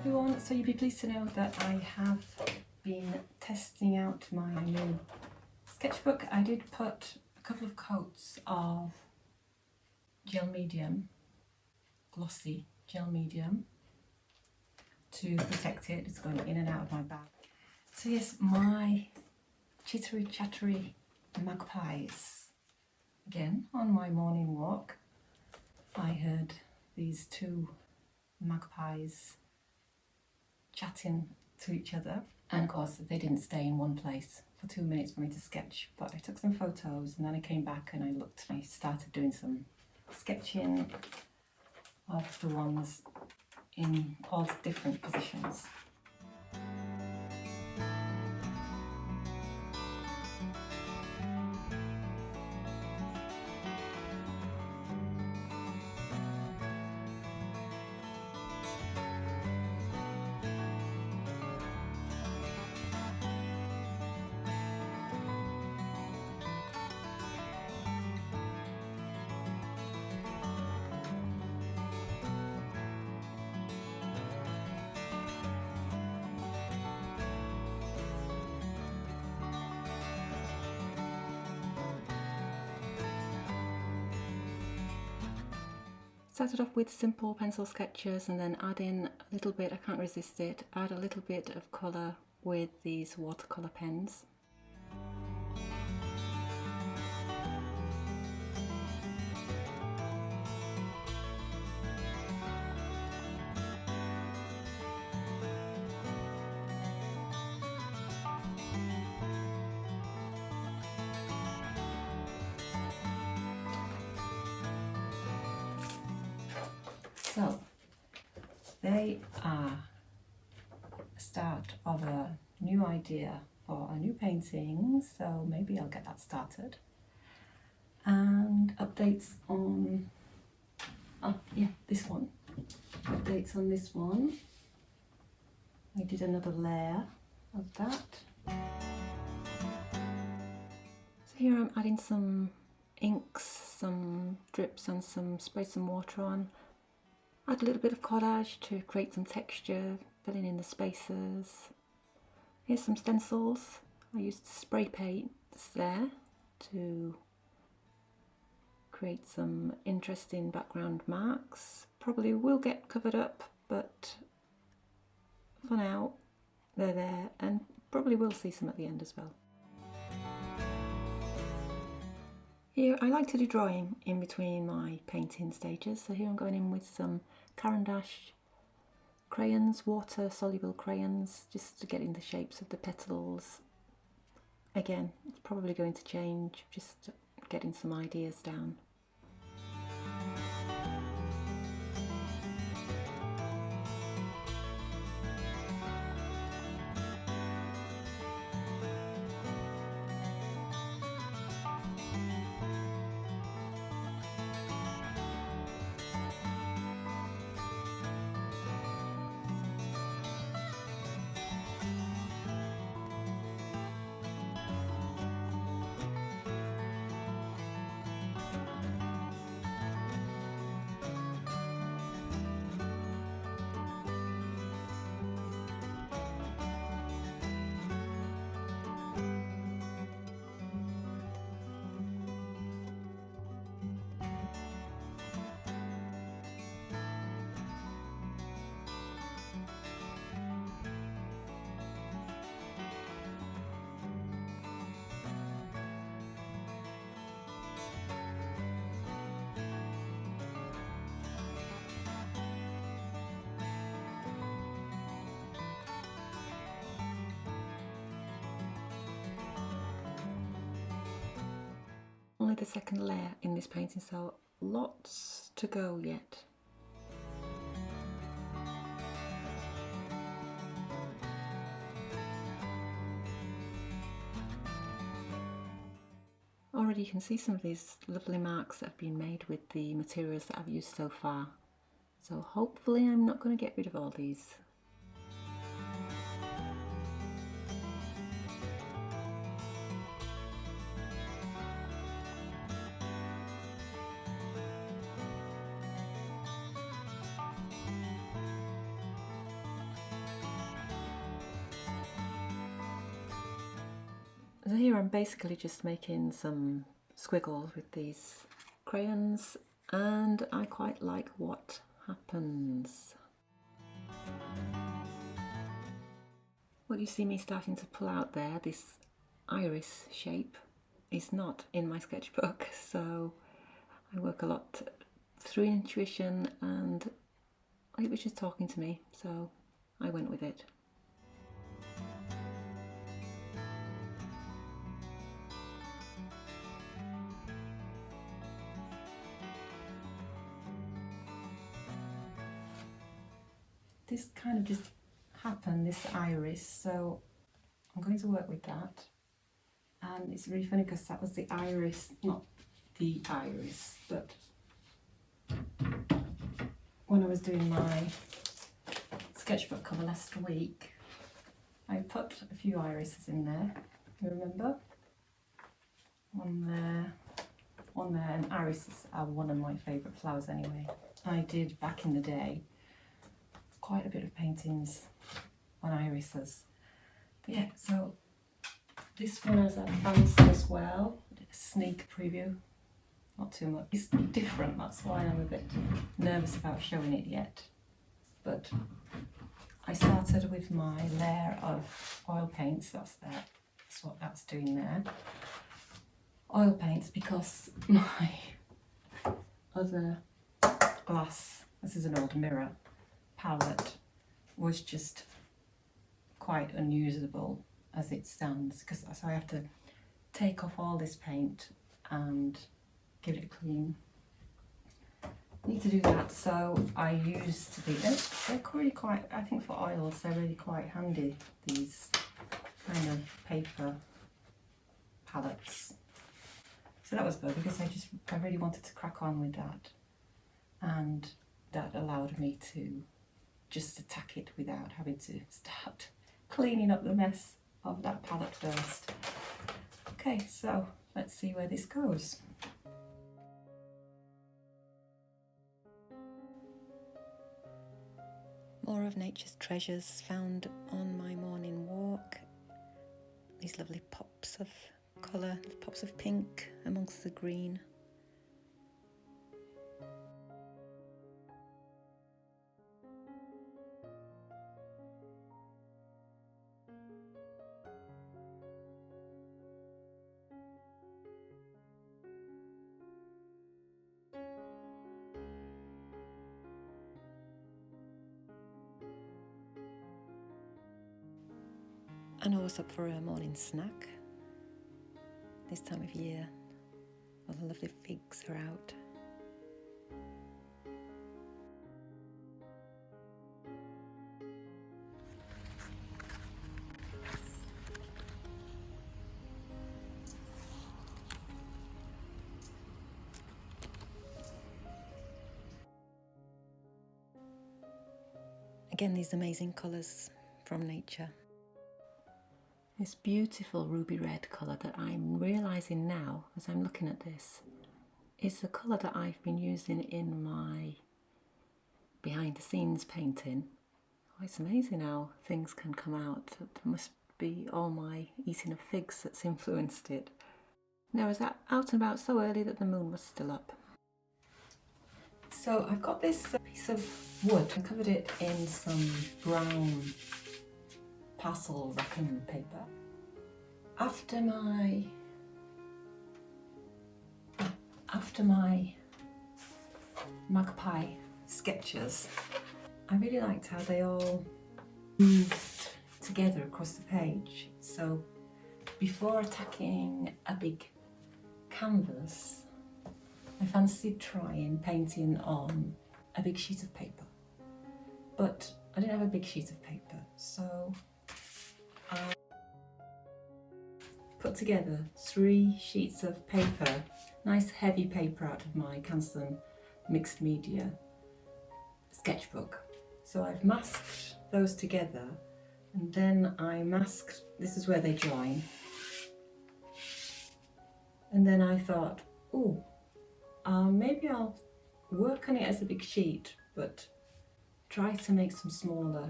everyone, so you'll be pleased to know that I have been testing out my new sketchbook. I did put a couple of coats of gel medium, glossy gel medium, to protect it. It's going in and out of my bag. So yes, my chittery chattery magpies. Again, on my morning walk, I heard these two magpies chatting to each other, and of course they didn't stay in one place for 2 minutes for me to sketch, but I took some photos and then I came back and I started doing some sketching of the ones in all different positions. Started off with simple pencil sketches and then add in a little bit, I can't resist it, add a little bit of colour with these watercolour pens. So, they are a start of a new idea for a new painting, so maybe I'll get that started. And updates on, this one. Updates on this one. I did another layer of that. So here I'm adding some inks, some drips and spray some water on. Add a little bit of collage to create some texture, filling in the spaces. Here's some stencils. I used spray paints there to create some interesting background marks. Probably will get covered up, but for now they're there, and probably will see some at the end as well. Here I like to do drawing in between my painting stages, so here I'm going in with some Caran d'Ache crayons, water soluble crayons, just to get in the shapes of the petals. Again, it's probably going to change, just getting some ideas down. Only the second layer in this painting, so lots to go yet. Already you can see some of these lovely marks that have been made with the materials that I've used so far. So hopefully I'm not going to get rid of all these. here I'm basically just making some squiggles with these crayons, and I quite like what happens. What you see me starting to pull out there, this iris shape, is not in my sketchbook, so I work a lot through intuition, and it was just talking to me, so I went with it. This kind of just happened, this iris, so I'm going to work with that. And it's really funny because that was the iris, not the iris, but when I was doing my sketchbook cover last week, I put a few irises in there, you remember? One there, and irises are one of my favourite flowers anyway. I did back in the day quite a bit of paintings on irises. But yeah, so this one has advanced as well. A sneak preview, not too much. It's different, that's why I'm a bit nervous about showing it yet. But I started with my layer of oil paints, that's what that's doing there. Oil paints, because my other glass, this is an old mirror, palette was just quite unusable as it stands, because so I have to take off all this paint and give it a clean. Need to do that, so I used they're really quite, I think for oils they're really quite handy, these kind of paper palettes. So that was good because I really wanted to crack on with that, and that allowed me to just attack it without having to start cleaning up the mess of that palette first. Okay, so let's see where this goes. More of nature's treasures found on my morning walk. These lovely pops of colour, pops of pink amongst the green. And I was up for a morning snack this time of year. All the lovely figs are out. Again, these amazing colours from nature. This beautiful ruby red colour that I'm realising now as I'm looking at this is the colour that I've been using in my behind the scenes painting. Oh, it's amazing how things can come out. It must be all my eating of figs that's influenced it. Now I was out and about so early that the moon was still up. So I've got this piece of wood. I covered it in some brown parcel wrapping paper. After my magpie sketches, I really liked how they all moved together across the page. So before attacking a big canvas, I fancied trying painting on a big sheet of paper, but I didn't have a big sheet of paper, so I put together 3 sheets of paper, nice heavy paper out of my Canson mixed media sketchbook. So I've masked those together, and then I masked, this is where they join, and then I thought, oh, maybe I'll work on it as a big sheet, but try to make some smaller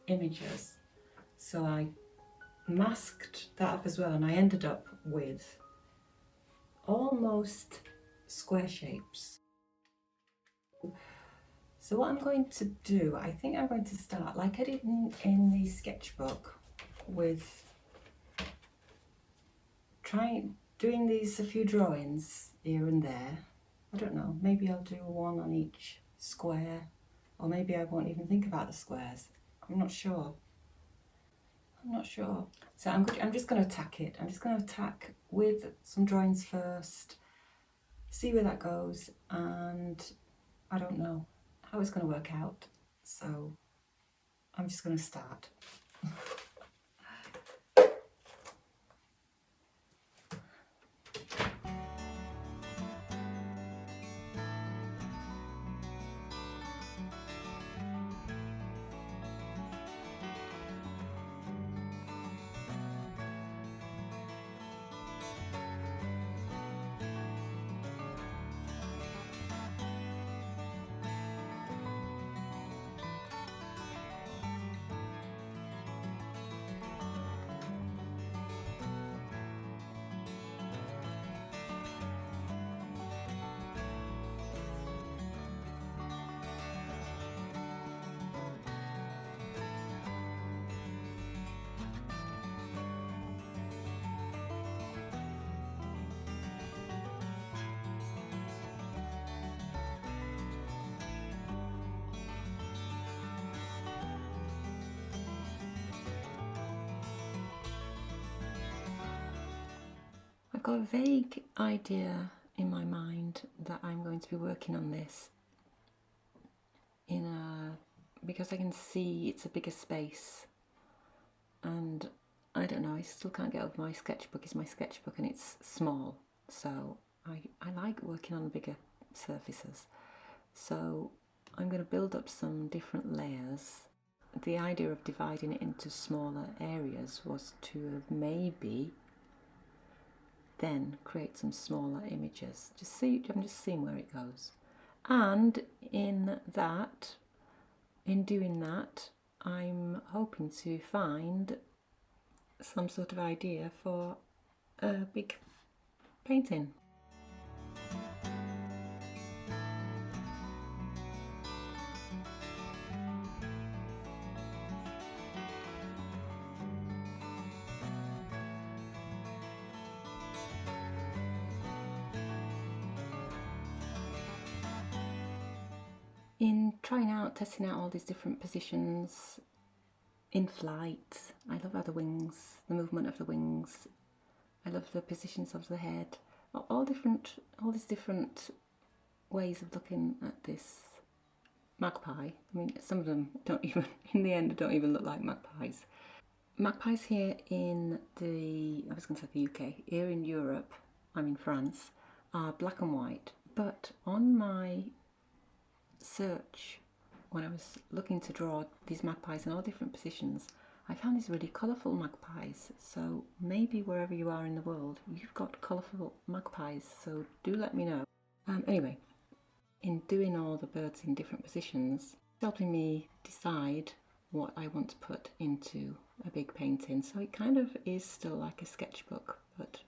images. So I masked that up as well, and I ended up with almost square shapes. So what I'm going to do, I think I'm going to start like I did in the sketchbook, with doing these a few drawings here and there. I don't know, maybe I'll do one on each square, or maybe I won't even think about the squares. I'm not sure. So I'm just going to attack it. I'm just going to attack with some drawings first, see where that goes, and I don't know how it's going to work out. So I'm just going to start. I've got a vague idea in my mind that I'm going to be working on this because I can see it's a bigger space, and I don't know, I still can't get over my sketchbook is my sketchbook and it's small, so I like working on bigger surfaces. So I'm going to build up some different layers. The idea of dividing it into smaller areas was to maybe then create some smaller images. I'm just seeing where it goes. And in doing that, I'm hoping to find some sort of idea for a big painting. In testing out all these different positions in flight, I love how the movement of the wings, I love the positions of the head, all these different ways of looking at this magpie. I mean, some of them in the end, don't even look like magpies. Magpies here in the UK, here in Europe, I'm in France, are black and white, but on my search, when I was looking to draw these magpies in all different positions, I found these really colourful magpies. So maybe wherever you are in the world, you've got colourful magpies, so do let me know. Anyway, in doing all the birds in different positions, it's helping me decide what I want to put into a big painting. So it kind of is still like a sketchbook, but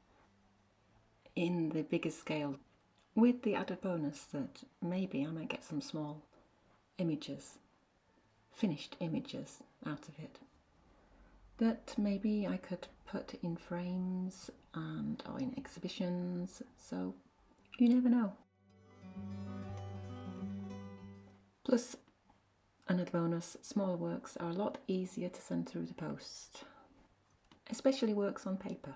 in the bigger scale, with the added bonus that maybe I might get some small images, finished images out of it, that maybe I could put in frames or in exhibitions, so you never know. Plus, another bonus, smaller works are a lot easier to send through the post, especially works on paper.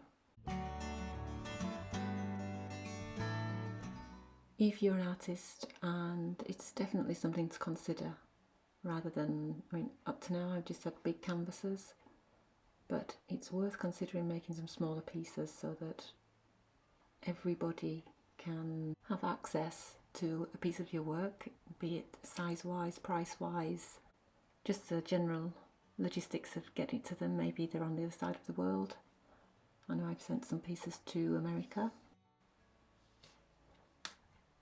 If you're an artist, and it's definitely something to consider, rather than, up to now I've just had big canvases, but it's worth considering making some smaller pieces so that everybody can have access to a piece of your work, be it size-wise, price-wise, just the general logistics of getting it to them. Maybe they're on the other side of the world. I know I've sent some pieces to America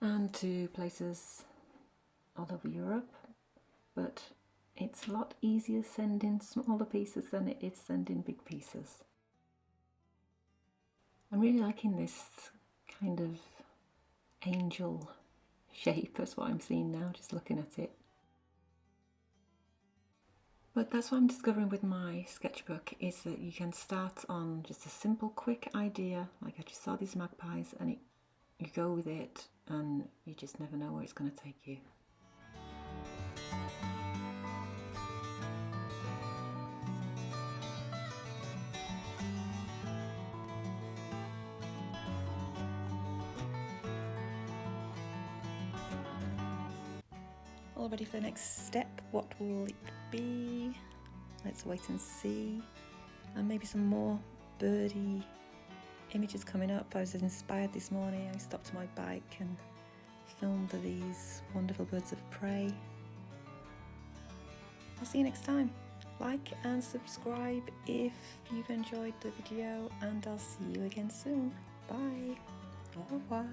and to places all over Europe, but it's a lot easier sending smaller pieces than it is sending big pieces. I'm really liking this kind of angel shape. That's what I'm seeing now, just looking at it. But that's what I'm discovering with my sketchbook, is that you can start on just a simple, quick idea. Like I just saw these magpies, and you go with it, and you just never know where it's going to take you. All ready for the next step. What will it be? Let's wait and see. And maybe some more birdie images coming up. I was inspired this morning. I stopped my bike and filmed these wonderful birds of prey. I'll see you next time. Like and subscribe if you've enjoyed the video, and I'll see you again soon. Bye. Au revoir.